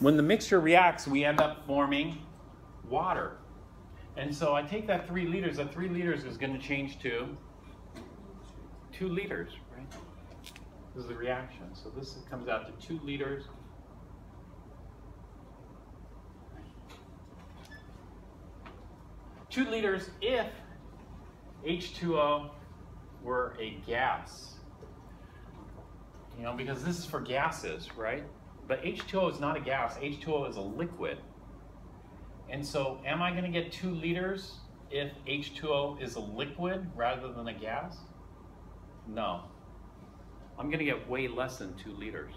When the mixture reacts, we end up forming water. And so I take that 3 liters, that 3 liters is going to change to 2 liters, right? This is the reaction. So this comes out to 2 liters. 2 liters if H2O were a gas. You know, because this is for gases, right? But H2O is not a gas. H2O is a liquid. And so am I going to get 2 liters if H2O is a liquid rather than a gas? No. I'm going to get way less than 2 liters.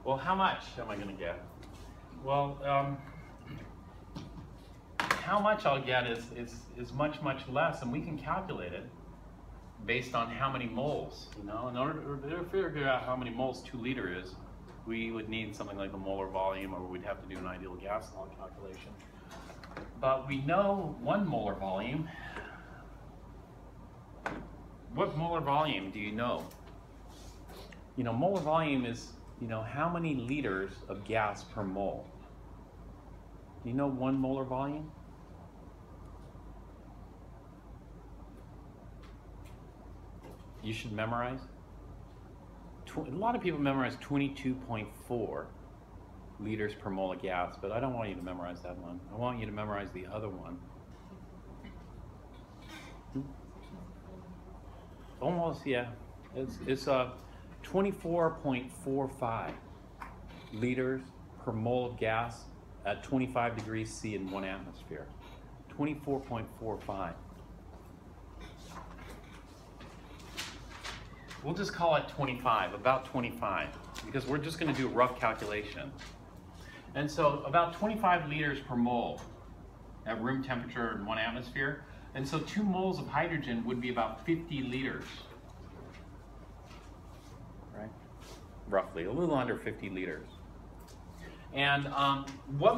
Well, how much am I going to get? Well, how much I'll get is much, much less, and we can calculate it based on how many moles. You know, in order to figure out how many moles 2 liter is, we would need something like the molar volume, or we'd have to do an ideal gas law calculation. But we know 1 molar volume. What molar volume do you know? You know, molar volume is, you know, how many liters of gas per mole? Do you know 1 molar volume? You should memorize. A lot of people memorize 22.4 liters per mole of gas, but I don't want you to memorize that one. I want you to memorize the other one. Almost, yeah. It's 24.45 liters per mole of gas at 25 degrees C in 1 atmosphere. 24.45. We'll just call it 25, about 25, because we're just going to do a rough calculation. And so about 25 liters per mole at room temperature in 1 atmosphere. And so 2 moles of hydrogen would be about 50 liters. Right? Roughly, a little under 50 liters. And 1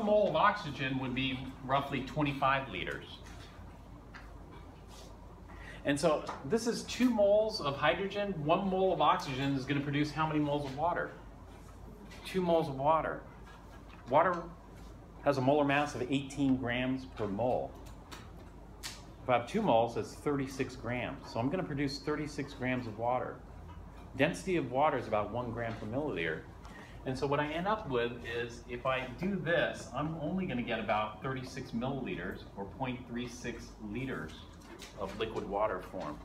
mole of oxygen would be roughly 25 liters. And so this is 2 moles of hydrogen. 1 mole of oxygen is going to produce how many moles of water? 2 moles of water. Water has a molar mass of 18 grams per mole. If I have 2 moles, that's 36 grams. So I'm going to produce 36 grams of water. Density of water is about 1 gram per milliliter. And so what I end up with is, if I do this, I'm only going to get about 36 milliliters, or 0.36 liters of liquid water form.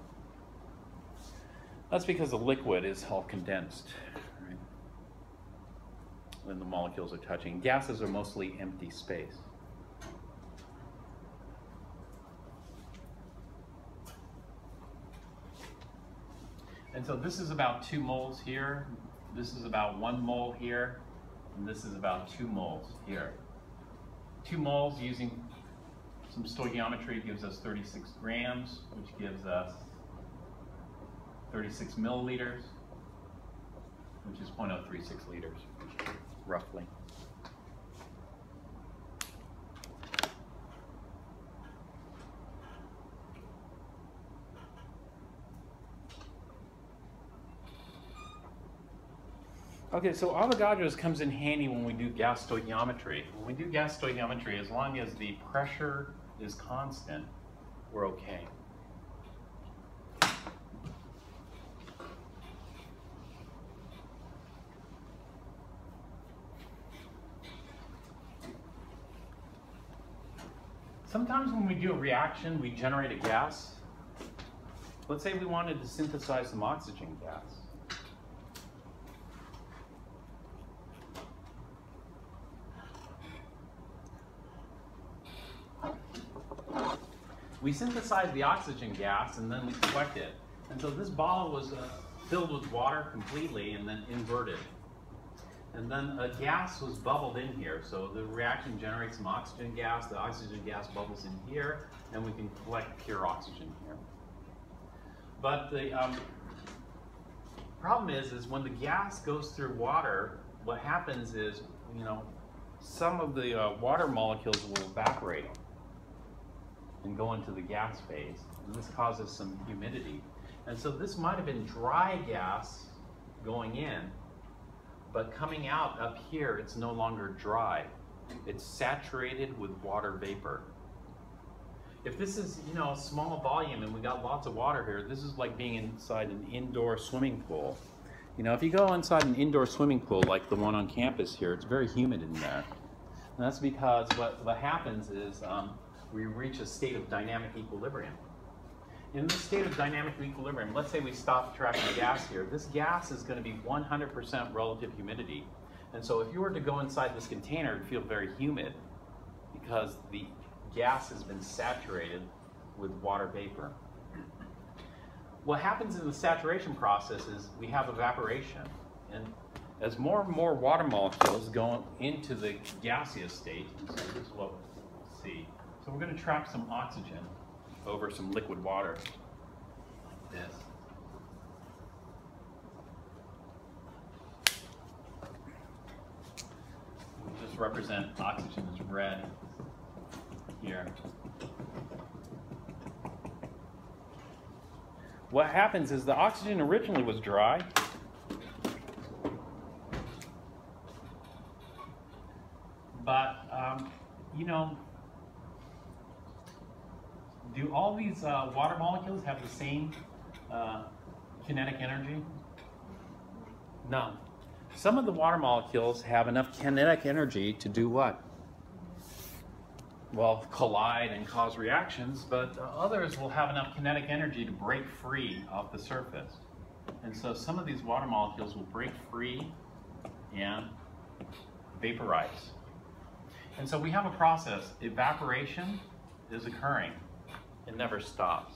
That's because the liquid is all condensed, right? When the molecules are touching. Gases are mostly empty space. And so this is about 2 moles here, this is about 1 mole here, and this is about 2 moles here. 2 moles using some stoichiometry gives us 36 grams, which gives us 36 milliliters, which is 0.036 liters, roughly. Okay, so Avogadro's comes in handy when we do gas stoichiometry. When we do gas stoichiometry, as long as the pressure is constant, we're okay. Sometimes when we do a reaction, we generate a gas. Let's say we wanted to synthesize some oxygen gas. We synthesize the oxygen gas and then we collect it. And so this bottle was filled with water completely and then inverted. And then a gas was bubbled in here. So the reaction generates some oxygen gas. The oxygen gas bubbles in here, and we can collect pure oxygen here. But the problem is when the gas goes through water, what happens is, you know, some of the water molecules will evaporate. and go into the gas phase. And this causes some humidity. And so this might have been dry gas going in, but coming out up here, it's no longer dry. It's saturated with water vapor. If this is, you know, a small volume and we got lots of water here, this is like being inside an indoor swimming pool. You know, if you go inside an indoor swimming pool like the one on campus here, it's very humid in there. And that's because what happens is we reach a state of dynamic equilibrium. In this state of dynamic equilibrium, let's say we stop tracking gas here. This gas is going to be 100% relative humidity. And so if you were to go inside this container, it'd feel very humid because the gas has been saturated with water vapor. What happens in the saturation process is we have evaporation. And as more and more water molecules go into the gaseous state, and so this is what we'll see. So we're going to trap some oxygen over some liquid water, like this. We'll just represent oxygen as red here. What happens is the oxygen originally was dry. But, you know, do all these water molecules have the same kinetic energy? No. Some of the water molecules have enough kinetic energy to do what? Well, collide and cause reactions, but others will have enough kinetic energy to break free off the surface. And so some of these water molecules will break free and vaporize. And so we have a process. Evaporation is occurring. It never stops.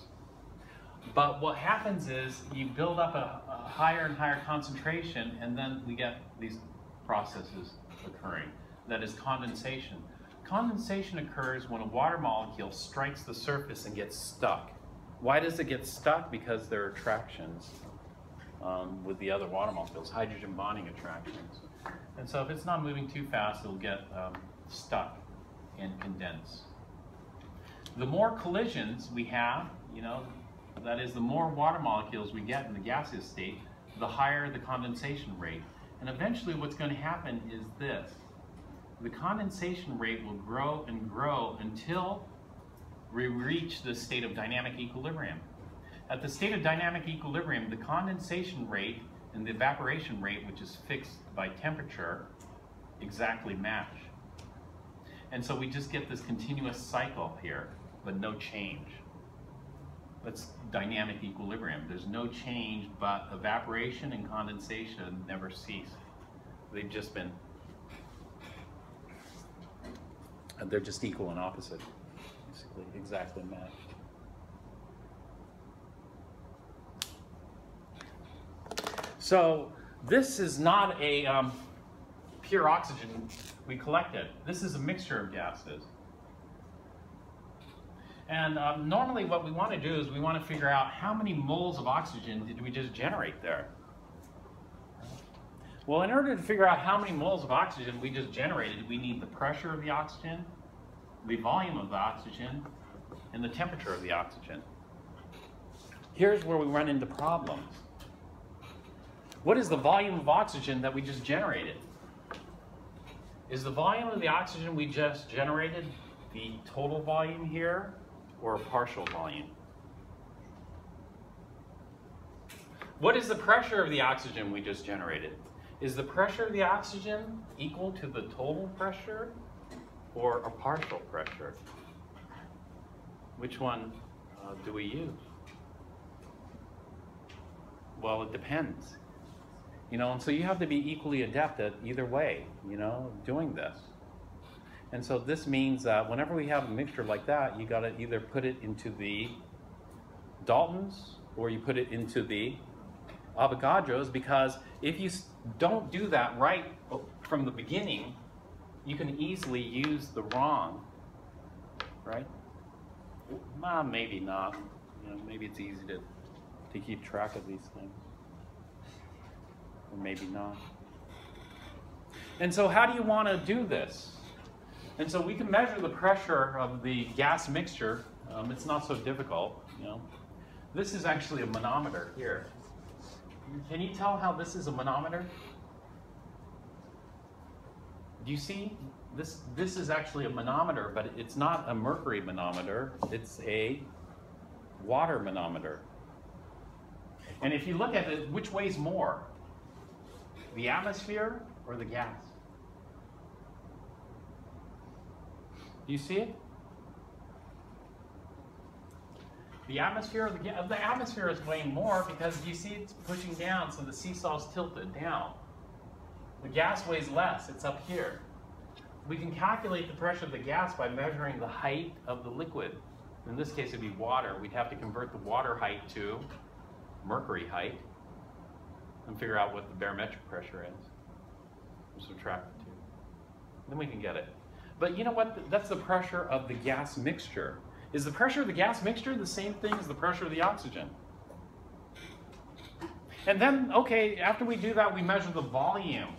But what happens is you build up a higher and higher concentration, and then we get these processes occurring. That is condensation. Condensation occurs when a water molecule strikes the surface and gets stuck. Why does it get stuck? Because there are attractions with the other water molecules, hydrogen bonding attractions. And so if it's not moving too fast, it'll get stuck and condense. The more collisions we have, you know, that is, the more water molecules we get in the gaseous state, the higher the condensation rate. And eventually what's going to happen is this. The condensation rate will grow and grow until we reach the state of dynamic equilibrium. At the state of dynamic equilibrium, the condensation rate and the evaporation rate, which is fixed by temperature, exactly match. And so we just get this continuous cycle here, but no change. That's dynamic equilibrium. There's no change, but evaporation and condensation never cease. They've just been, they're just equal and opposite, basically, exactly matched. So this is not a pure oxygen we collected. This is a mixture of gases. And normally what we want to do is we want to figure out how many moles of oxygen did we just generate there. Well, in order to figure out how many moles of oxygen we just generated, we need the pressure of the oxygen, the volume of the oxygen, and the temperature of the oxygen. Here's where we run into problems. What is the volume of oxygen that we just generated? Is the volume of the oxygen we just generated the total volume here, or a partial volume? What is the pressure of the oxygen we just generated? Is the pressure of the oxygen equal to the total pressure or a partial pressure? Which one do we use? Well, it depends. You know, and so you have to be equally adept at either way, you know, doing this. And so this means that whenever we have a mixture like that, you got to either put it into the Daltons or you put it into the Avogadros, because if you don't do that right from the beginning, you can easily use the wrong, right? Well, maybe not. You know, maybe it's easy to keep track of these things, or maybe not. And so how do you want to do this? And so we can measure the pressure of the gas mixture It's not so difficult, you know. This is actually a manometer here. Can you tell how this is a manometer? Do you see? This is actually a manometer, but it's not a mercury manometer. It's a water manometer. And if you look at it, which weighs more? The atmosphere or the gas? Do you see it? The atmosphere or the atmosphere is weighing more because you see it's pushing down, so the seesaw is tilted down. The gas weighs less, it's up here. We can calculate the pressure of the gas by measuring the height of the liquid. In this case, it'd be water. We'd have to convert the water height to mercury height and figure out what the barometric pressure is. We'll subtract the two. Then we can get it. But you know what? That's the pressure of the gas mixture. Is the pressure of the gas mixture the same thing as the pressure of the oxygen? And then, okay, after we do that, we measure the volume.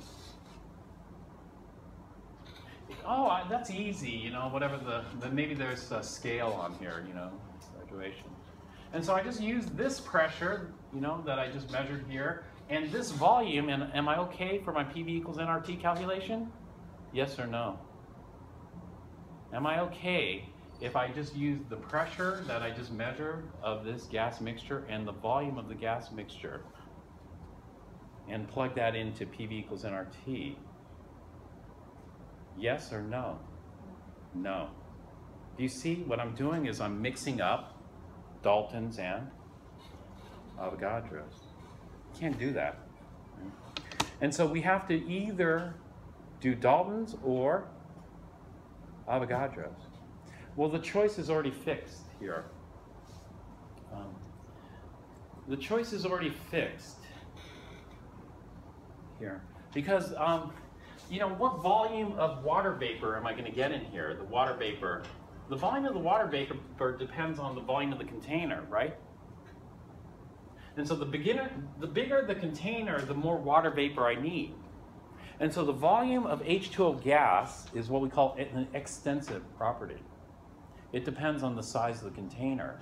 Oh, that's easy, you know, whatever maybe there's a scale on here, you know, graduation. And so I just use this pressure, you know, that I just measured here, and this volume, and am I okay for my PV equals nRT calculation? Yes or no? Am I okay if I just use the pressure that I just measured of this gas mixture and the volume of the gas mixture and plug that into PV equals nRT? Yes or no? No. Do you see what I'm doing is I'm mixing up Daltons and Avogadros. Can't do that. And so we have to either do Daltons or Avogadros. Well, the choice is already fixed here. The choice is already fixed here because you know, what volume of water vapor am I going to get in here? The water vapor. The volume of the water vapor depends on the volume of the container, right? And so the bigger the container, the more water vapor I need. And so the volume of H2O gas is what we call an extensive property. It depends on the size of the container.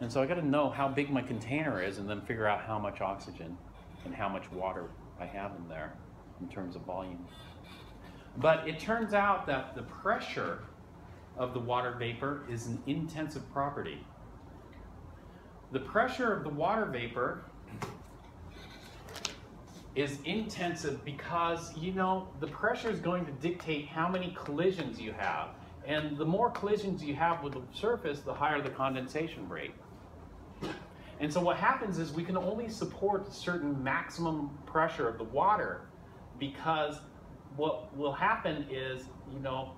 And so I got to know how big my container is and then figure out how much oxygen and how much water I have in there in terms of volume. But it turns out that the pressure of the water vapor is an intensive property. The pressure of the water vapor is intensive because, you know, the pressure is going to dictate how many collisions you have. And the more collisions you have with the surface, the higher the condensation rate. And so what happens is we can only support a certain maximum pressure of the water because what will happen is, you know,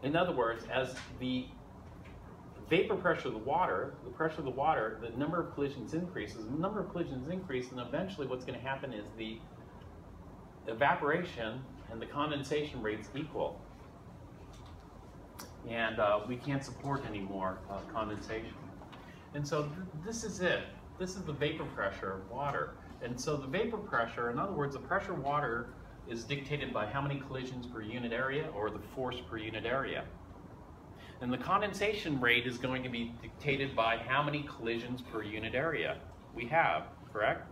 in other words, as the vapor pressure of the water, the number of collisions increases. The number of collisions increase, and eventually what's going to happen is the evaporation and the condensation rates equal. And we can't support any more condensation. And so this is it. This is the vapor pressure of water. And so the vapor pressure, in other words, the pressure of water is dictated by how many collisions per unit area or the force per unit area. And the condensation rate is going to be dictated by how many collisions per unit area we have, correct?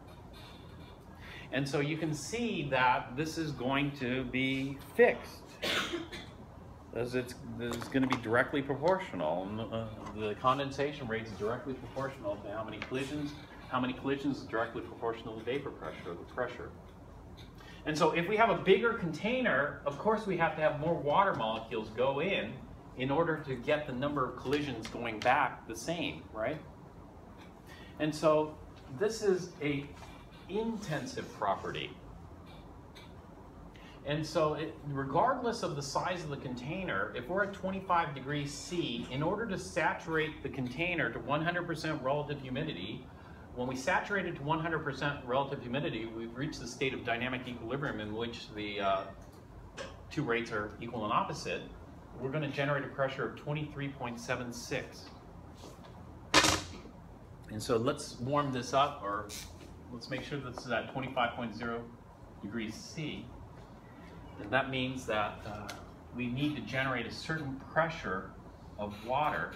And so you can see that this is going to be fixed. As it's going to be directly proportional. And the condensation rate is directly proportional to how many collisions. How many collisions is directly proportional to vapor pressure, or the pressure. And so if we have a bigger container, of course we have to have more water molecules go in order to get the number of collisions going back the same, right? And so this is a intensive property. And so regardless of the size of the container, if we're at 25 degrees C, in order to saturate the container to 100% relative humidity, when we saturate it to 100% relative humidity, we've reached the state of dynamic equilibrium in which the two rates are equal and opposite. We're going to generate a pressure of 23.76. And so let's warm this up, or let's make sure this is at 25.0 degrees C. And that means that we need to generate a certain pressure of water.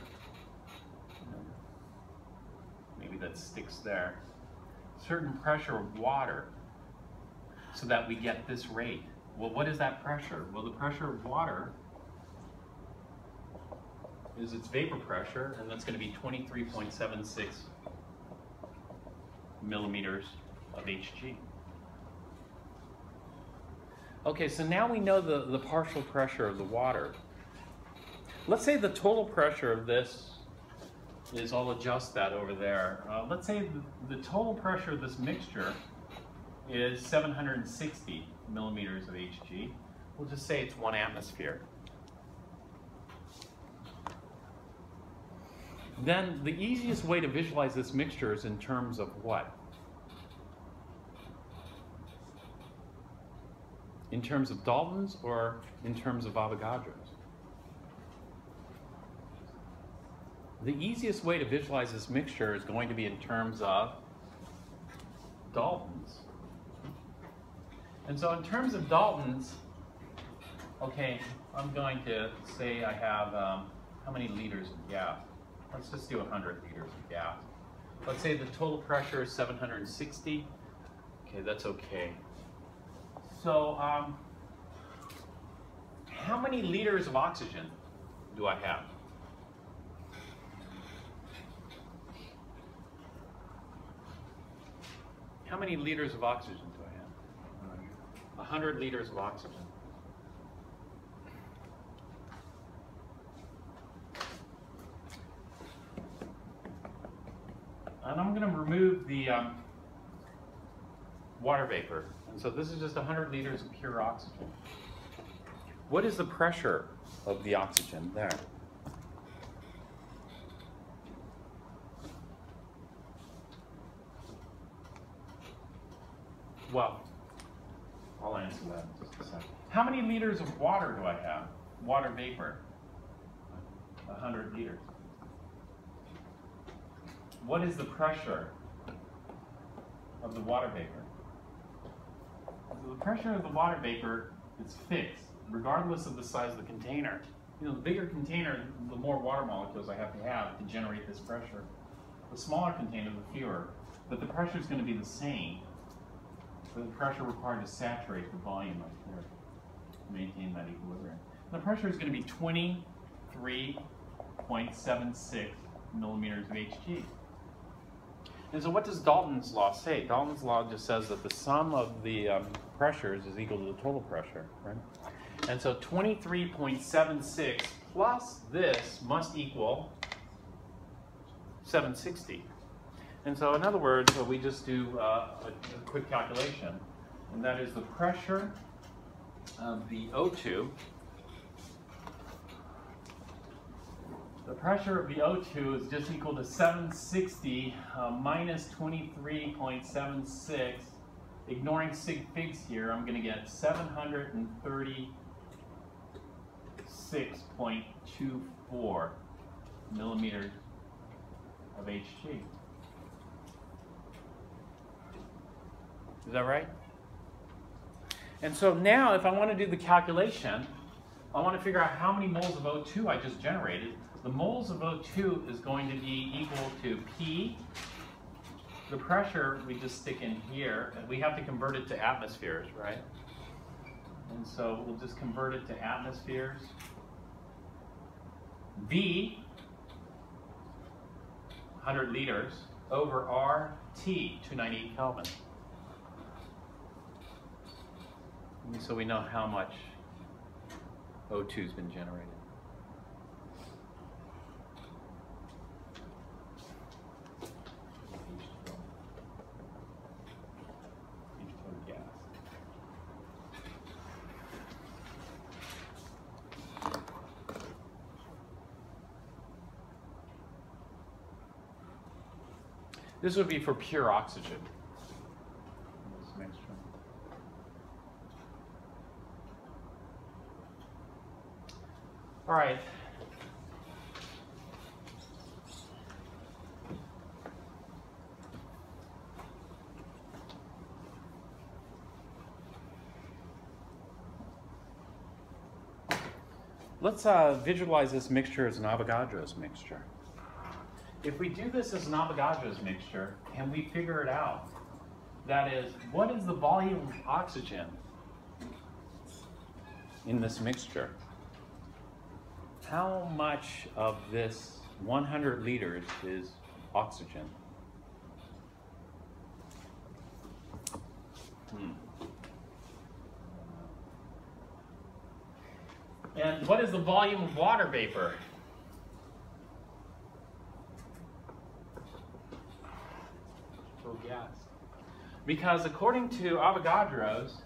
Maybe that sticks there. Certain pressure of water so that we get this rate. Well, what is that pressure? Well, the pressure of water is its vapor pressure, and that's going to be 23.76 millimeters of Hg. Okay, so now we know the partial pressure of the water. Let's say the total pressure of this is, I'll adjust that over there. Let's say the total pressure of this mixture is 760 millimeters of Hg. We'll just say it's 1 atmosphere. Then the easiest way to visualize this mixture is in terms of what? In terms of Daltons or in terms of Avogadros? The easiest way to visualize this mixture is going to be in terms of Daltons. And so in terms of Daltons, okay, I'm going to say I have, how many liters of gas? Let's just do 100 liters of gas. Let's say the total pressure is 760. Okay, that's okay. So, how many liters of oxygen do I have? How many liters of oxygen do I have? 100 liters of oxygen. And I'm going to remove the water vapor. And so this is just 100 liters of pure oxygen. What is the pressure of the oxygen there? Well, I'll answer that in just a second. How many liters of water do I have? Water vapor. 100 liters. What is the pressure of the water vapor? So the pressure of the water vapor is fixed, regardless of the size of the container. You know, the bigger container, the more water molecules I have to generate this pressure. The smaller container, the fewer. But the pressure is going to be the same. So the pressure required to saturate the volume up here, to maintain that equilibrium. And the pressure is going to be 23.76 millimeters of Hg. And so what does Dalton's law say? Dalton's law just says that the sum of the pressures is equal to the total pressure, right? And so 23.76 plus this must equal 760. And so in other words, we just do a quick calculation, and that is the pressure of the O2. The pressure of the O2 is just equal to 760 minus 23.76. Ignoring sig figs here, I'm going to get 736.24 millimeters of Hg. Is that right? And so now if I want to do the calculation, I want to figure out how many moles of O2 I just generated. The moles of O2 is going to be equal to P. The pressure we just stick in here, and we have to convert it to atmospheres, right? And so we'll just convert it to atmospheres. V, 100 liters, over RT, 298 Kelvin. So we know how much O2 has been generated. This would be for pure oxygen. All right. let's visualize this mixture as an Avogadro's mixture. If we do this as an Avogadro's mixture and we figure it out, that is, what is the volume of oxygen in this mixture? How much of this 100 liters is oxygen? And what is the volume of water vapor? Oh, gas. Because according to Avogadro's,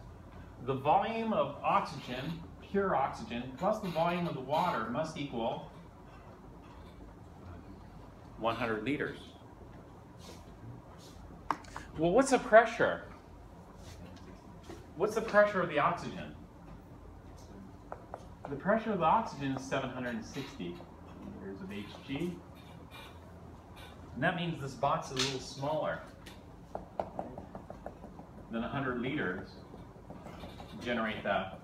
the volume of oxygen, pure oxygen, plus the volume of the water must equal 100 liters. Well, what's the pressure? What's the pressure of the oxygen? The pressure of the oxygen is 760 liters of Hg. And that means this box is a little smaller than 100 liters to generate that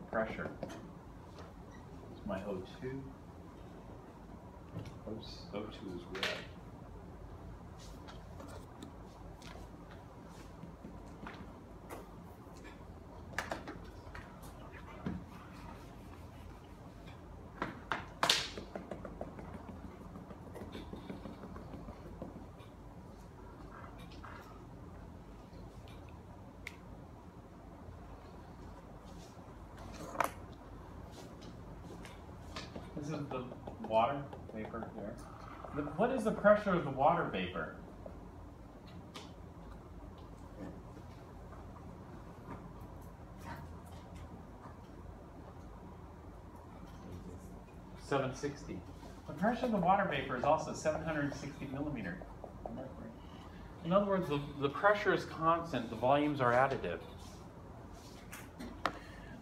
pressure. It's my O2. O2 is red. This is the water vapor here. What is the pressure of the water vapor? $760. The pressure of the water vapor is also 760 millimeters. In other words, the pressure is constant, the volumes are additive.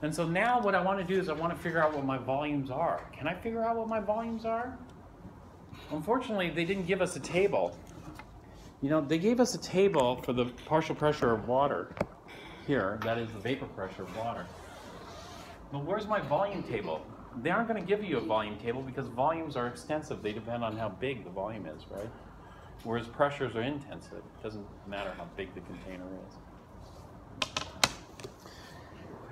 And so now what I want to do is I want to figure out what my volumes are. Can I figure out what my volumes are? Unfortunately, they didn't give us a table. You know, they gave us a table for the partial pressure of water here, that is the vapor pressure of water. But where's my volume table? They aren't going to give you a volume table because volumes are extensive. They depend on how big the volume is, right? Whereas pressures are intensive. It doesn't matter how big the container is.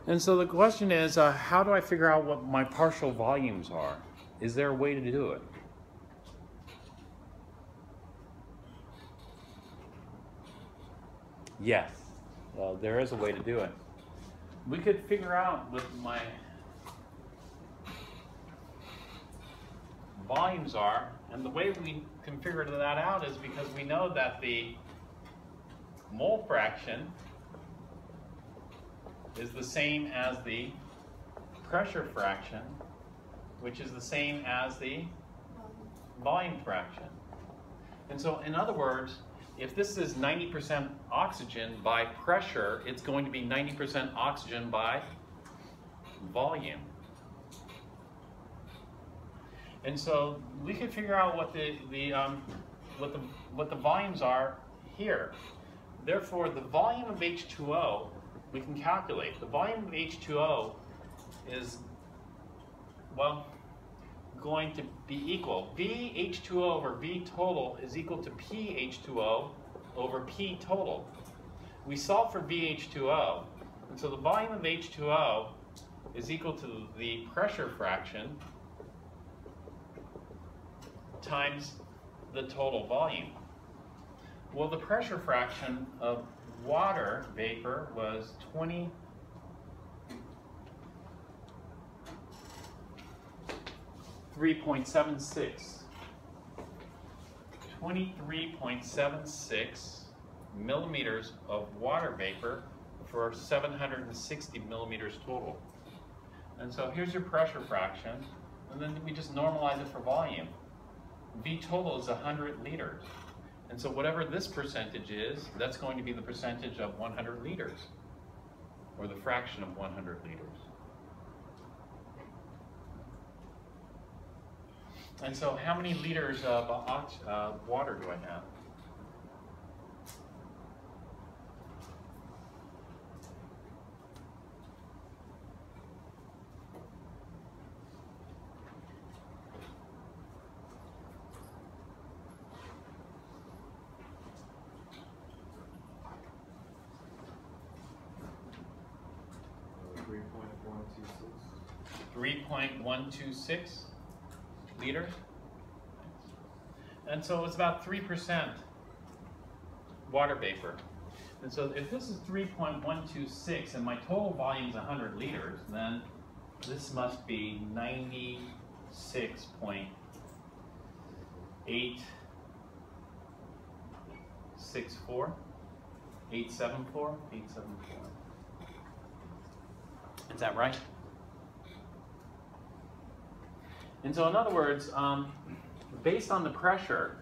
And so the question is, how do I figure out what my partial volumes are? Is there a way to do it? Yes, there is a way to do it. We could figure out what my volumes are, and the way we can figure that out is because we know that the mole fraction is the same as the pressure fraction, which is the same as the volume fraction. And so, in other words, if this is 90% oxygen by pressure, it's going to be 90% oxygen by volume. And so we could figure out what the volumes are here. Therefore, the volume of H2O we can calculate. The volume of H2O is, well, going to be equal. V H2O over V total is equal to P H2O over P total. We solve for V H2O, and so the volume of H2O is equal to the pressure fraction times the total volume. Well, the pressure fraction of water vapor was 23.76. 23.76 millimeters of water vapor for 760 millimeters total. And so here's your pressure fraction, and then we just normalize it for volume. V total is 100 liters. And so whatever this percentage is, that's going to be the percentage of 100 liters, or the fraction of 100 liters. And so how many liters of water do I have? 3.126 liters. And so it's about 3% water vapor. And so if this is 3.126 and my total volume is 100 liters, then this must be 96.864. 874. Is that right? And so in other words, based on the pressure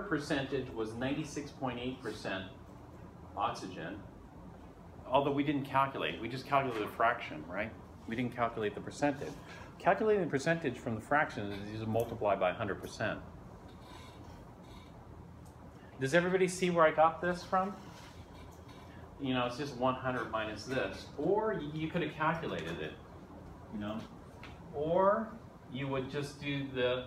percentage was 96.8% oxygen, although we didn't calculate. We just calculated the fraction, right? We didn't calculate the percentage. Calculating the percentage from the fraction is you just multiply by 100%. Does everybody see where I got this from? You know, it's just 100 minus this. Or you could have calculated it, you know. Or you would just do the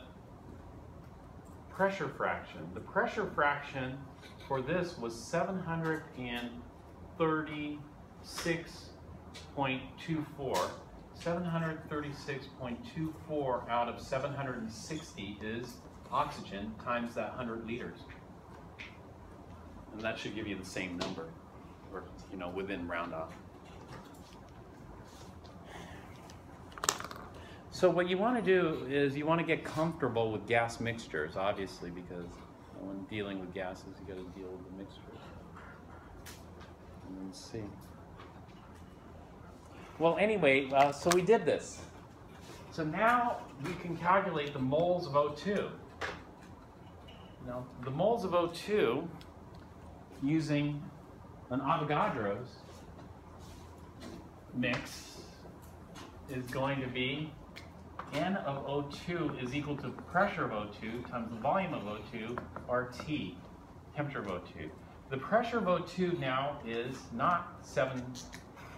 pressure fraction. The pressure fraction for this was 736.24. 736.24 out of 760 is oxygen times that 100 liters. And that should give you the same number, or, you know, within round off. So what you want to do is you want to get comfortable with gas mixtures, obviously, because when dealing with gases, you got to deal with the mixtures. And then see. Well, anyway, so we did this. So now we can calculate the moles of O2. Now, the moles of O2 using an Avogadro's mix is going to be N of O2 is equal to pressure of O2 times the volume of O2, RT, temperature of O2. The pressure of O2 now is not 7,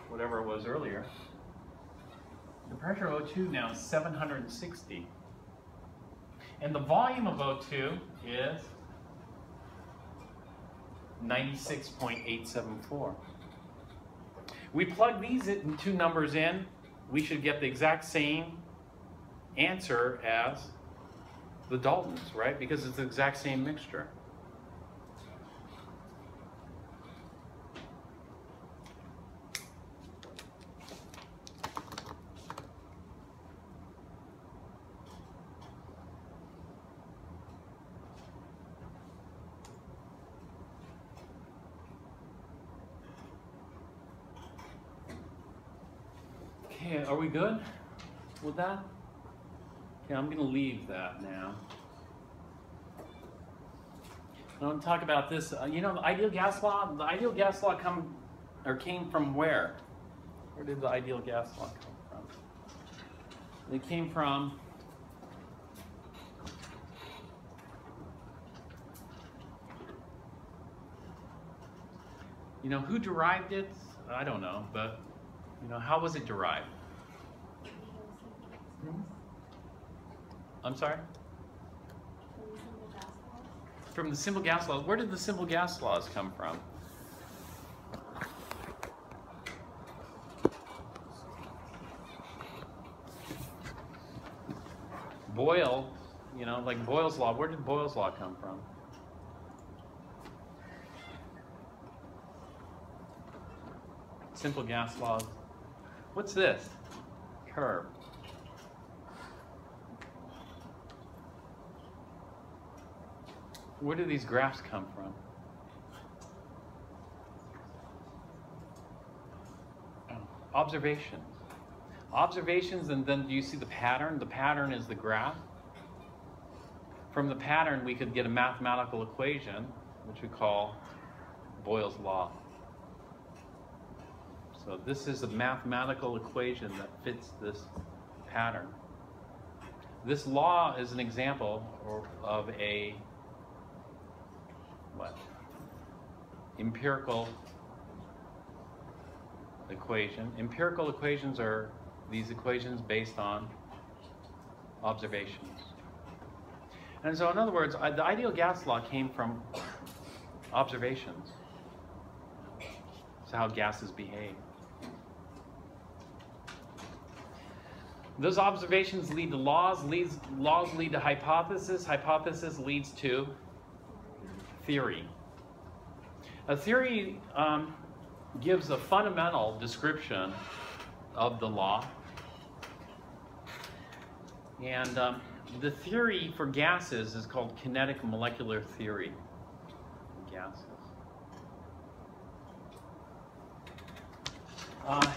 whatever it was earlier. The pressure of O2 now is 760. And the volume of O2 is 96.874. We plug these two numbers in, we should get the exact same answer as the Daltons, right? Because it's the exact same mixture. Okay, are we good with that? Okay, I'm going to leave that now. I want to talk about this. You know, the ideal gas law. The ideal gas law came from where? Where did the ideal gas law come from? It came from you know, who derived it? I don't know, but you know, how was it derived? I'm sorry? From the simple gas laws. Where did the simple gas laws come from? Boyle, you know, like Boyle's law. Where did Boyle's law come from? Simple gas laws. What's this? Curve. Where do these graphs come from? Observations. Observations, and then do you see the pattern? The pattern is the graph. From the pattern, we could get a mathematical equation, which we call Boyle's law. So this is a mathematical equation that fits this pattern. This law is an example of a empirical equation. Empirical equations are these equations based on observations. And so in other words, the ideal gas law came from observations. It's how gases behave. Those observations lead to laws, laws lead to hypothesis, hypothesis leads to theory. A theory gives a fundamental description of the law. And the theory for gases is called kinetic molecular theory. Gases.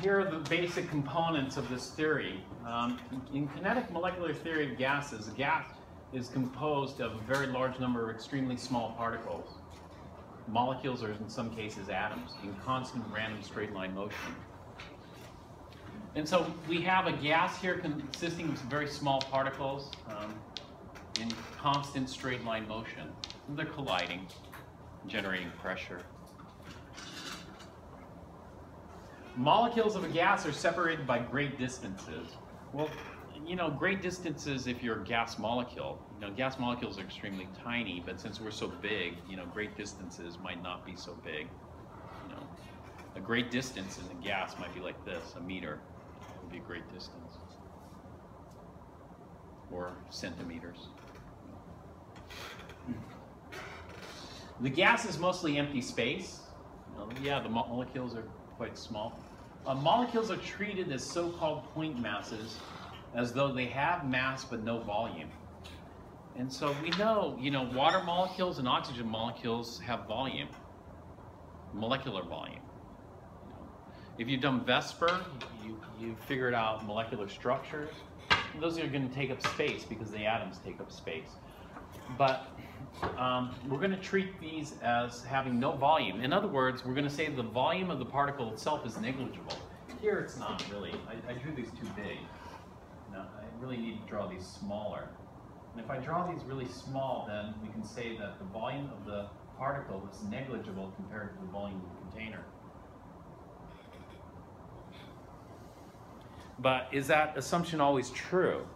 Here are the basic components of this theory. In kinetic molecular theory of gases, a gas is composed of a very large number of extremely small particles. Molecules, or in some cases atoms, in constant random straight line motion. And so we have a gas here consisting of some very small particles in constant straight line motion. And they're colliding, generating pressure. Molecules of a gas are separated by great distances. Well, you know, great distances if you're a gas molecule. You know, gas molecules are extremely tiny, but since we're so big, you know, great distances might not be so big. You know, a great distance in a gas might be like this, a meter would be a great distance. Or centimeters. The gas is mostly empty space. You know, yeah, the molecules are quite small. Molecules are treated as so-called point masses, as though they have mass but no volume. And so we know, you know, water molecules and oxygen molecules have volume, molecular volume. If you've done VSEPR, you figured out molecular structures. Those are going to take up space because the atoms take up space. But we're going to treat these as having no volume. In other words, we're going to say the volume of the particle itself is negligible. Here it's not really. I drew these too big. Now, I really need to draw these smaller. And if I draw these really small, then we can say that the volume of the particle is negligible compared to the volume of the container. But is that assumption always true?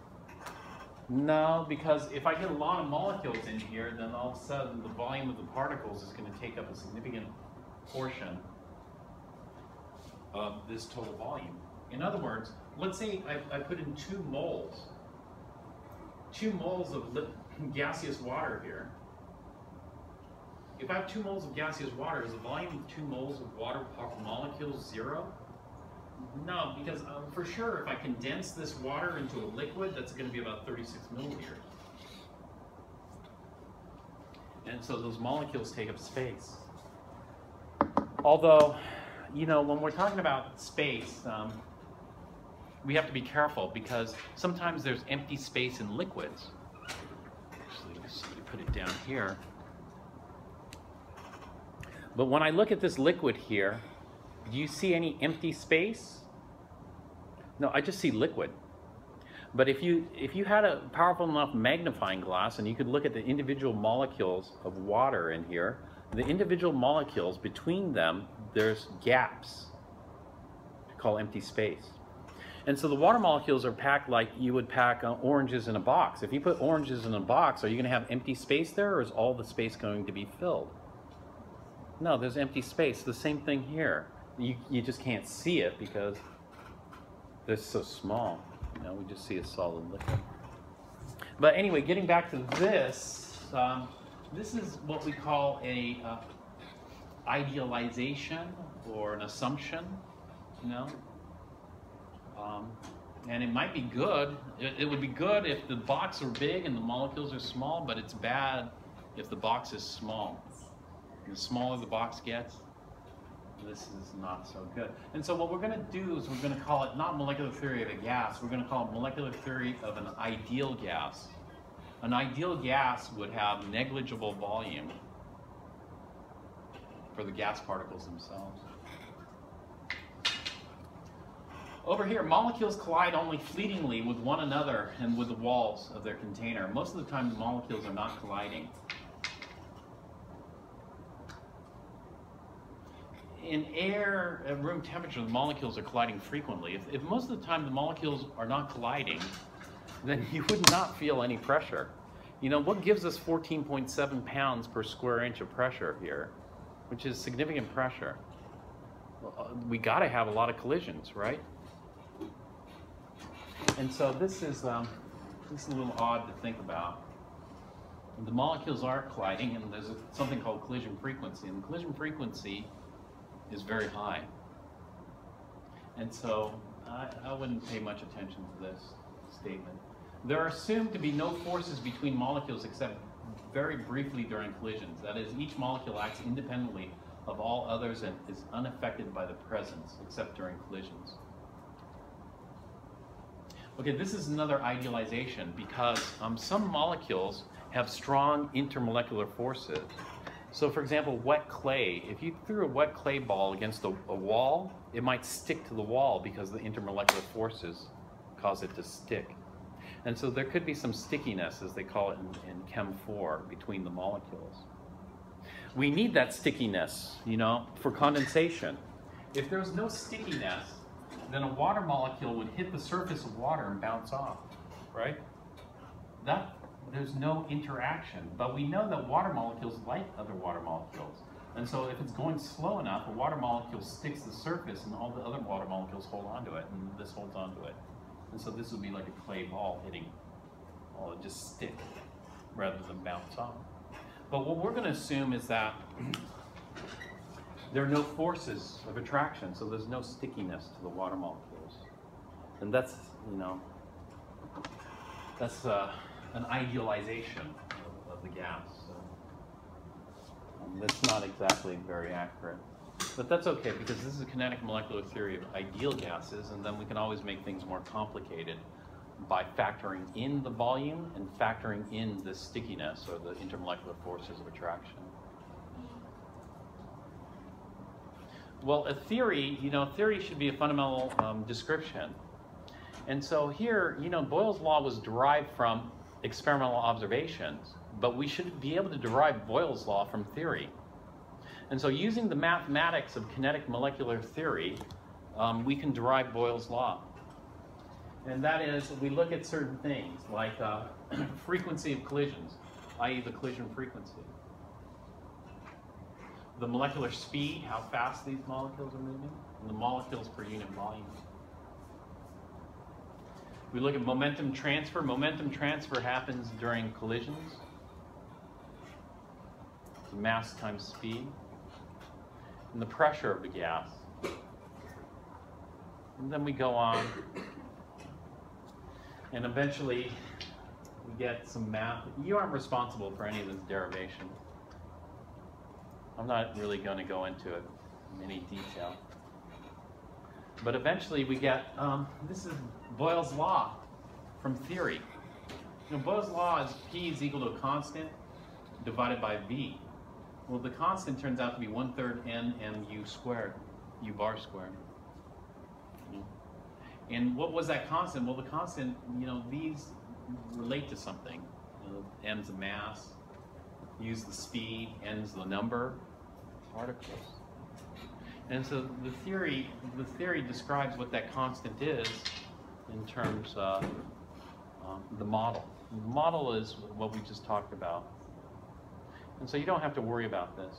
No, because if I get a lot of molecules in here, then all of a sudden the volume of the particles is going to take up a significant portion of this total volume. In other words, let's say I put in 2 moles of gaseous water here. If I have 2 moles of gaseous water, is the volume of 2 moles of water molecules 0? No, because for sure, if I condense this water into a liquid, that's going to be about 36 milliliters. And so those molecules take up space. Although, you know, when we're talking about space, we have to be careful because sometimes there's empty space in liquids. Actually, let's put it down here. But when I look at this liquid here, do you see any empty space? No, I just see liquid. But if you had a powerful enough magnifying glass and you could look at the individual molecules of water in here, the individual molecules, between them, there's gaps, called empty space. And so the water molecules are packed like you would pack oranges in a box. If you put oranges in a box, are you going to have empty space there, or is all the space going to be filled? No, there's empty space. The same thing here. You just can't see it because they're so small. You know, we just see a solid liquid. But anyway, getting back to this, this is what we call a idealization or an assumption, you know. And it might be good. It would be good if the box are big and the molecules are small, but it's bad if the box is small. The smaller the box gets, this is not so good. And so what we're going to do is we're going to call it not molecular theory of a gas, we're going to call it molecular theory of an ideal gas. An ideal gas would have negligible volume for the gas particles themselves. Over here, molecules collide only fleetingly with one another and with the walls of their container. Most of the time, the molecules are not colliding. In air at room temperature, the molecules are colliding frequently. If most of the time the molecules are not colliding, then you would not feel any pressure. You know, what gives us 14.7 pounds per square inch of pressure here, which is significant pressure? We got to have a lot of collisions, right? And so this is a little odd to think about. The molecules are colliding, and there's something called collision frequency, and the collision frequency is very high. And so I wouldn't pay much attention to this statement. There are assumed to be no forces between molecules except very briefly during collisions. That is, each molecule acts independently of all others and is unaffected by the presence except during collisions. Okay, this is another idealization because some molecules have strong intermolecular forces. So for example, wet clay, if you threw a wet clay ball against a wall, it might stick to the wall because the intermolecular forces cause it to stick. And so there could be some stickiness, as they call it in Chem 4, between the molecules. We need that stickiness, you know, for condensation. If there's no stickiness, then a water molecule would hit the surface of water and bounce off, right? There's no interaction, but we know that water molecules like other water molecules. And so if it's going slow enough, a water molecule sticks to the surface and all the other water molecules hold onto it, and this holds onto it. And so this would be like a clay ball hitting, well, it just stick rather than bounce off. But what we're gonna assume is that there are no forces of attraction, so there's no stickiness to the water molecules. And that's, you know, that's an idealization of the gas. So, that's not exactly very accurate. But that's okay, because this is a kinetic molecular theory of ideal gases, and then we can always make things more complicated by factoring in the volume and factoring in the stickiness or the intermolecular forces of attraction. Well, a theory, you know, theory should be a fundamental description. And so here, you know, Boyle's law was derived from experimental observations, but we should be able to derive Boyle's law from theory. And so using the mathematics of kinetic molecular theory, we can derive Boyle's law. And that is, we look at certain things like frequency of collisions, i.e. the collision frequency. The molecular speed, how fast these molecules are moving, and the molecules per unit volume. We look at momentum transfer. Momentum transfer happens during collisions. Mass times speed. And the pressure of the gas. And then we go on. And eventually we get some math. You aren't responsible for any of this derivation. I'm not really going to go into it in any detail. But eventually we get, this is Boyle's law from theory. You know, Boyle's law is P is equal to a constant divided by V. Well, the constant turns out to be 1/3 NMU squared, U bar squared. And what was that constant? Well, the constant, you know, these relate to something. You know, M's the mass, U's the speed, N's the number, particles. And so the theory describes what that constant is in terms of the model. The model is what we just talked about. And so you don't have to worry about this.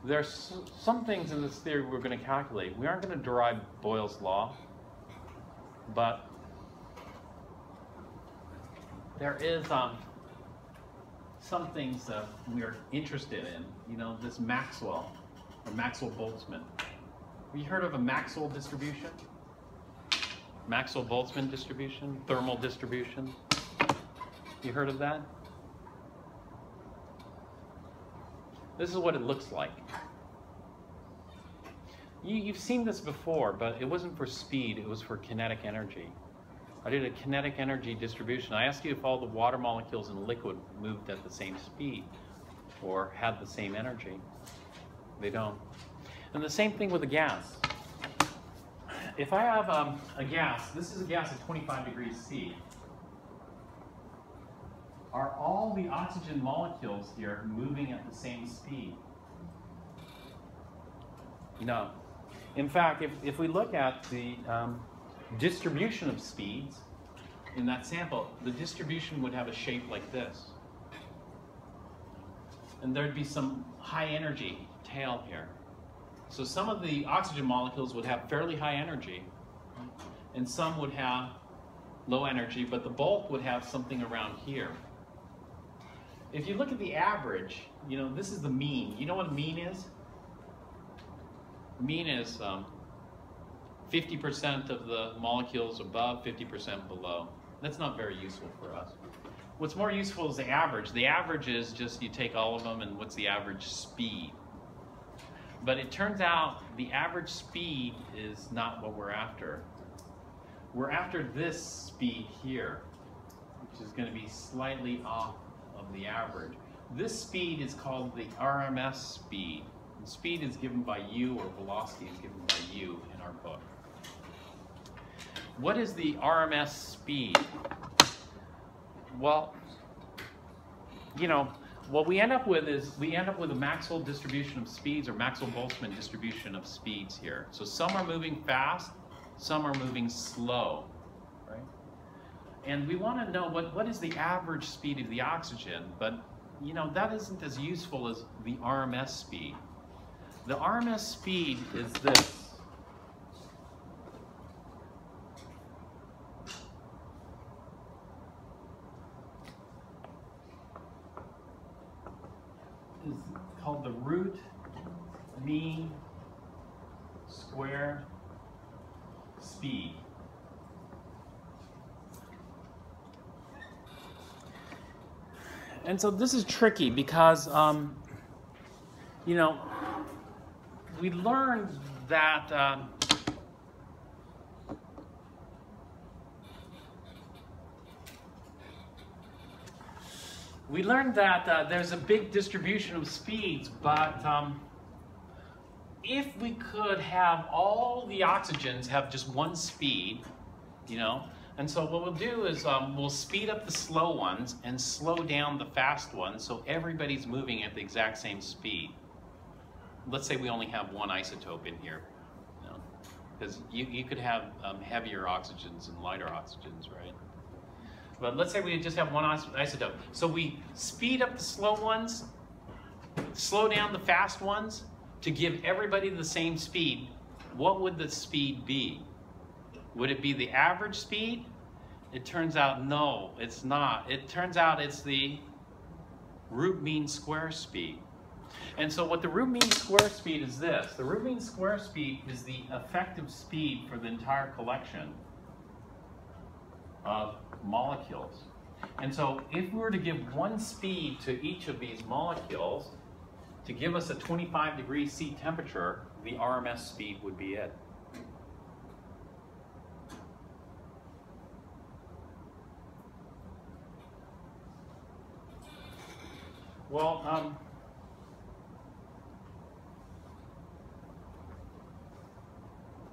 There's some things in this theory we're going to calculate. We aren't going to derive Boyle's law, but there is some things that we are interested in. You know, this Maxwell, or Maxwell-Boltzmann. Have you heard of a Maxwell distribution? Maxwell-Boltzmann distribution, thermal distribution. You heard of that? This is what it looks like. You've seen this before, but it wasn't for speed, it was for kinetic energy. I did a kinetic energy distribution. I asked you if all the water molecules in a liquid moved at the same speed or had the same energy. They don't. And the same thing with a gas. If I have a gas, this is a gas at 25 degrees C. Are all the oxygen molecules here moving at the same speed? No. In fact, if we look at the distribution of speeds in that sample, the distribution would have a shape like this. And there'd be some high energy tail here. So some of the oxygen molecules would have fairly high energy, and some would have low energy, but the bulk would have something around here. If you look at the average, you know, this is the mean. You know what a mean is? Mean is 50% of the molecules above, 50% below. That's not very useful for us. What's more useful is the average. The average is just you take all of them and what's the average speed. But it turns out the average speed is not what we're after. We're after this speed here, which is going to be slightly off of the average. This speed is called the RMS speed. And speed is given by u, or velocity is given by u in our book. What is the RMS speed? Well, you know, what we end up with is a Maxwell distribution of speeds, or Maxwell-Boltzmann distribution of speeds here. So some are moving fast, some are moving slow, right? And we want to know what is the average speed of the oxygen, but you know, that isn't as useful as the RMS speed. The RMS speed is this. Is called the root mean square speed. And so this is tricky because, you know, we learned that there's a big distribution of speeds, but if we could have all the oxygens have just one speed, you know, and so what we'll do is we'll speed up the slow ones and slow down the fast ones so everybody's moving at the exact same speed. Let's say we only have one isotope in here, you know, because you could have heavier oxygens and lighter oxygens, right? But let's say we just have one isotope. So we speed up the slow ones, slow down the fast ones to give everybody the same speed. What would the speed be? Would it be the average speed? It turns out no, it's not. It turns out it's the root mean square speed. And so what the root mean square speed is this. The root mean square speed is the effective speed for the entire collection of molecules. And so if we were to give one speed to each of these molecules to give us a 25 degrees C temperature, the RMS speed would be it. Well,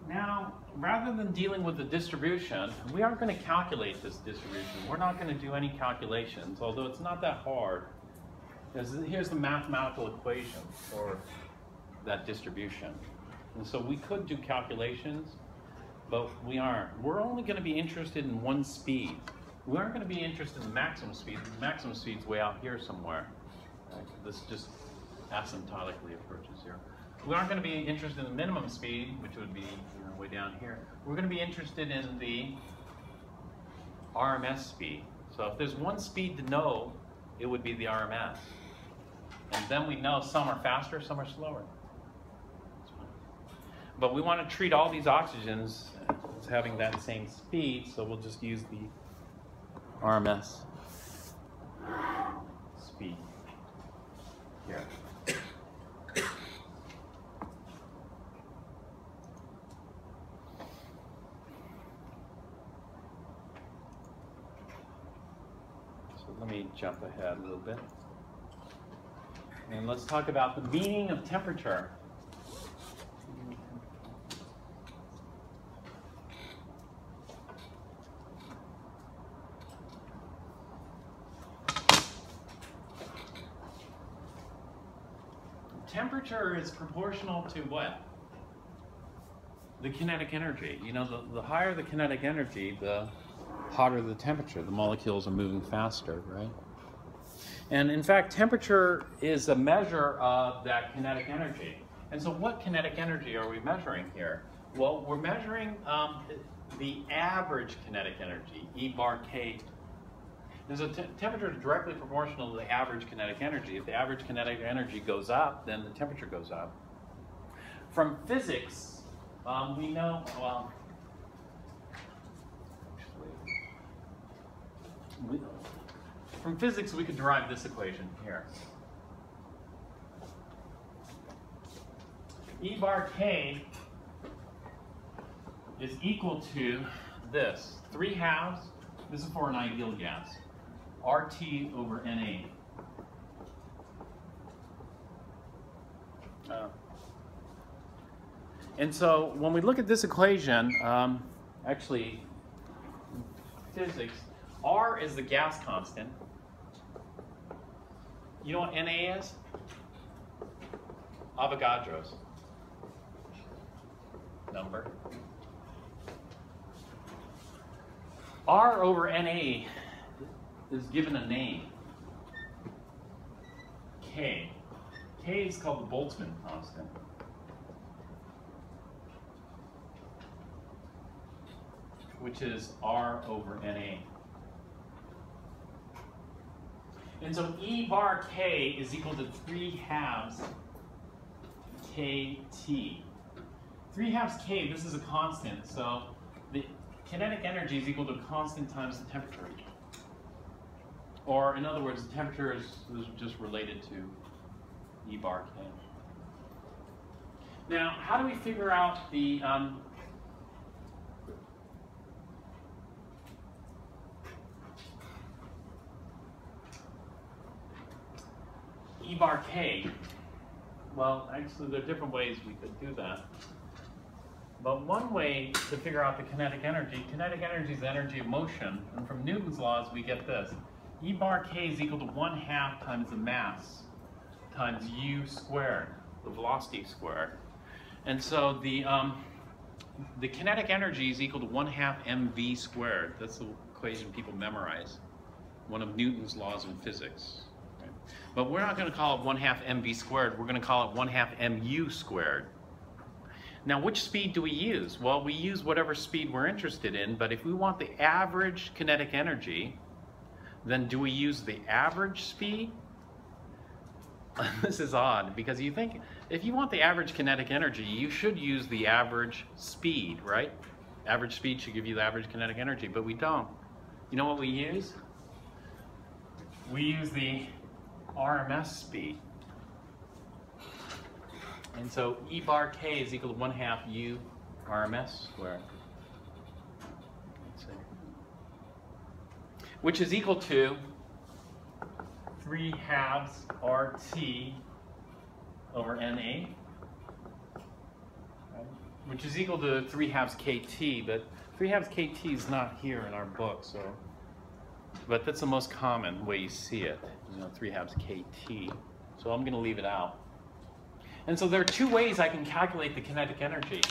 now, rather than dealing with the distribution, we aren't going to calculate this distribution. We're not going to do any calculations, although it's not that hard. Here's the mathematical equation for that distribution. And so we could do calculations, but we aren't. We're only going to be interested in one speed. We aren't going to be interested in the maximum speed. The maximum speed's way out here somewhere. This just asymptotically approaches here. We aren't going to be interested in the minimum speed, which would be way down here. We're going to be interested in the RMS speed. So if there's one speed to know, it would be the RMS. And then we know some are faster, some are slower. But we want to treat all these oxygens as having that same speed, so we'll just use the RMS speed here. Let me jump ahead a little bit. And let's talk about the meaning of temperature. Temperature is proportional to what? The kinetic energy. You know, the higher the kinetic energy, the hotter the temperature. The molecules are moving faster, right? And in fact, temperature is a measure of that kinetic energy. And so what kinetic energy are we measuring here? Well, we're measuring the average kinetic energy, E bar K. And so temperature is directly proportional to the average kinetic energy. If the average kinetic energy goes up, then the temperature goes up. From physics, we know, well, from physics we could derive this equation here. E bar K is equal to this, 3/2, this is for an ideal gas, RT over NA. And so when we look at this equation, actually, physics, R is the gas constant. You know what NA is? Avogadro's number. R over NA is given a name, K. K is called the Boltzmann constant. Which is R over NA. And so E bar K is equal to 3/2 KT. 3/2 K, this is a constant, so the kinetic energy is equal to a constant times the temperature. Or in other words, the temperature is just related to E bar K. Now, how do we figure out the E bar K? Well, actually, there are different ways we could do that. But one way to figure out the kinetic energy is the energy of motion. And from Newton's laws, we get this. E bar K is equal to 1/2 times the mass times U squared, the velocity squared. And so the kinetic energy is equal to 1/2 mv squared. That's the equation people memorize. One of Newton's laws in physics. Right? But we're not going to call it 1/2 mv squared. We're going to call it 1/2 mu squared. Now, which speed do we use? Well, we use whatever speed we're interested in, but if we want the average kinetic energy, then do we use the average speed? This is odd, because you think if you want the average kinetic energy, you should use the average speed, right? Average speed should give you the average kinetic energy, but we don't. You know what we use? We use the RMS speed. And so E bar K is equal to 1/2 U RMS squared. Let's see. Which is equal to 3/2 RT over NA, right? Which is equal to 3/2 KT, but 3/2 KT is not here in our book, so. But that's the most common way you see it, 3/2 KT. So I'm going to leave it out. And so there are two ways I can calculate the kinetic energy.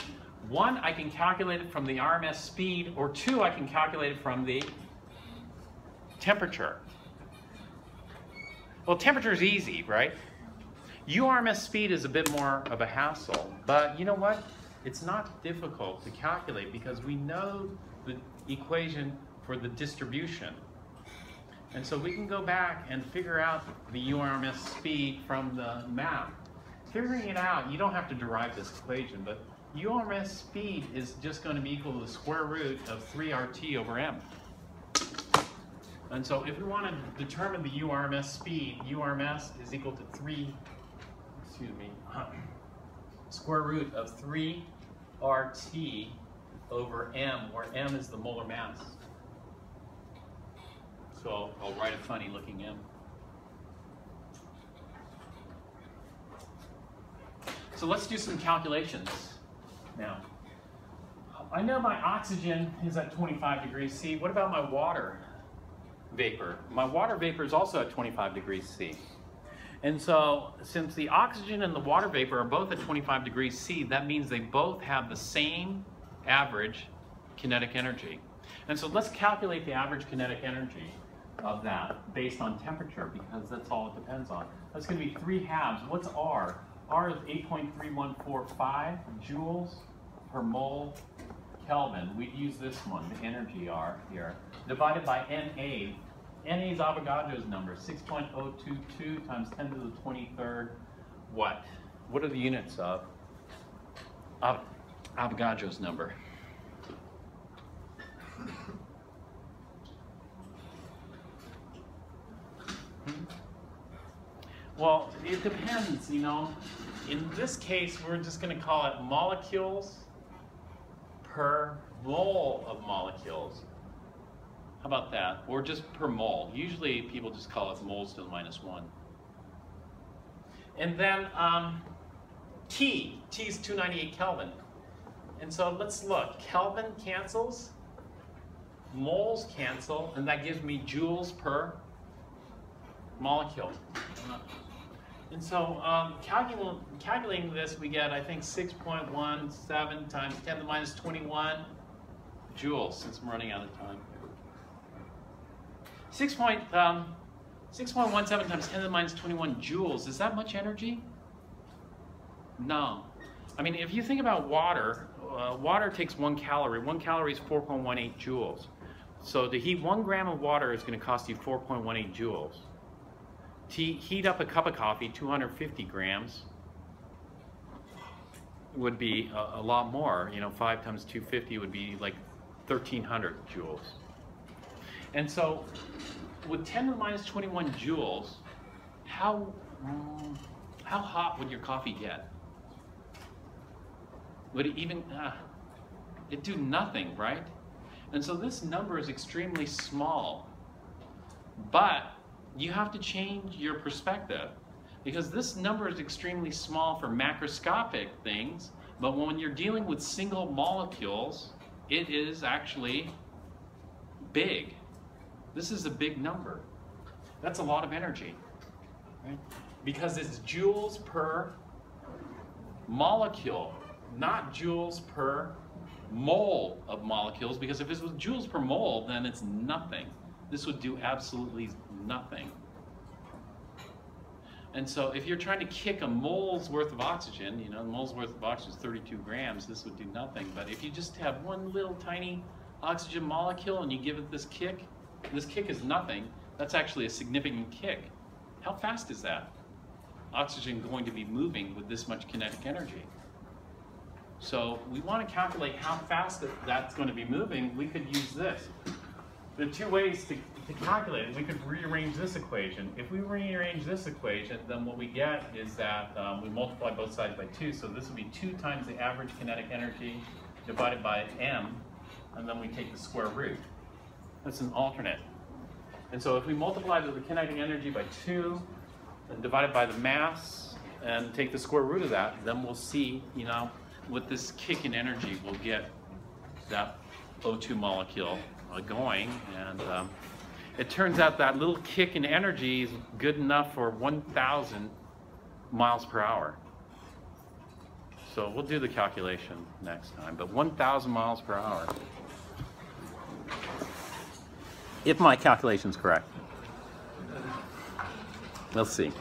One, I can calculate it from the RMS speed, or two, I can calculate it from the temperature. Well, temperature is easy, right? URMS speed is a bit more of a hassle, but you know what? It's not difficult to calculate because we know the equation for the distribution. And so we can go back and figure out the URMS speed from the map. Figuring it out, you don't have to derive this equation, but URMS speed is just going to be equal to the square root of 3RT over M. And so if we want to determine the URMS speed, URMS is equal to square root of 3RT over M, where M is the molar mass. So I'll write a funny looking M. So let's do some calculations now. I know my oxygen is at 25 degrees C. What about my water vapor? My water vapor is also at 25 degrees C. And so since the oxygen and the water vapor are both at 25 degrees C, that means they both have the same average kinetic energy. And so let's calculate the average kinetic energy of that based on temperature, because that's all it depends on. That's going to be 3/2. What's R? R is 8.3145 joules per mole Kelvin, we'd use this one, the energy R here, divided by Na. Na is Avogadro's number, 6.022 times 10 to the 23rd. What? What are the units of Avogadro's number? Well, it depends, you know. In this case, we're just going to call it molecules per mole of molecules. How about that? Or just per mole. Usually people just call it moles to the -1. And then T is 298 Kelvin. And so let's look. Kelvin cancels, moles cancel, and that gives me joules per molecule. And so calculating this, we get, I think, 6.17 times 10 to the -21 joules, since I'm running out of time. 6.17 times 10 to the -21 joules. Is that much energy? No. I mean, if you think about water, water takes 1 calorie. 1 calorie is 4.18 joules. So to heat 1 gram of water is going to cost you 4.18 joules. To heat up a cup of coffee, 250 grams, would be a lot more. You know, 5 times 250 would be like 1,300 joules. And so with 10 to the -21 joules, how hot would your coffee get? Would it even, it'd do nothing, right? And so this number is extremely small, but you have to change your perspective, because this number is extremely small for macroscopic things, but when you're dealing with single molecules, it is actually big. This is a big number. That's a lot of energy, right? Because it's joules per molecule, not joules per mole of molecules, because if it was joules per mole, then it's nothing. This would do absolutely nothing. And so if you're trying to kick a mole's worth of oxygen, you know, a mole's worth of oxygen is 32 grams, this would do nothing. But if you just have one little tiny oxygen molecule and you give it this kick is nothing, that's actually a significant kick. How fast is that? Oxygen going to be moving with this much kinetic energy. So we want to calculate how fast that's going to be moving. We could use this. There are 2 ways to calculate it. We could rearrange this equation. If we rearrange this equation, then what we get is that we multiply both sides by 2. So this would be 2 times the average kinetic energy divided by m, and then we take the square root. That's an alternate. And so if we multiply the kinetic energy by 2 and divide it by the mass and take the square root of that, then we'll see, you know, with this kick in energy, we'll get that O2 molecule going. And it turns out that little kick in energy is good enough for 1,000 miles per hour. So we'll do the calculation next time, but 1,000 miles per hour. If my calculation's correct. We'll see.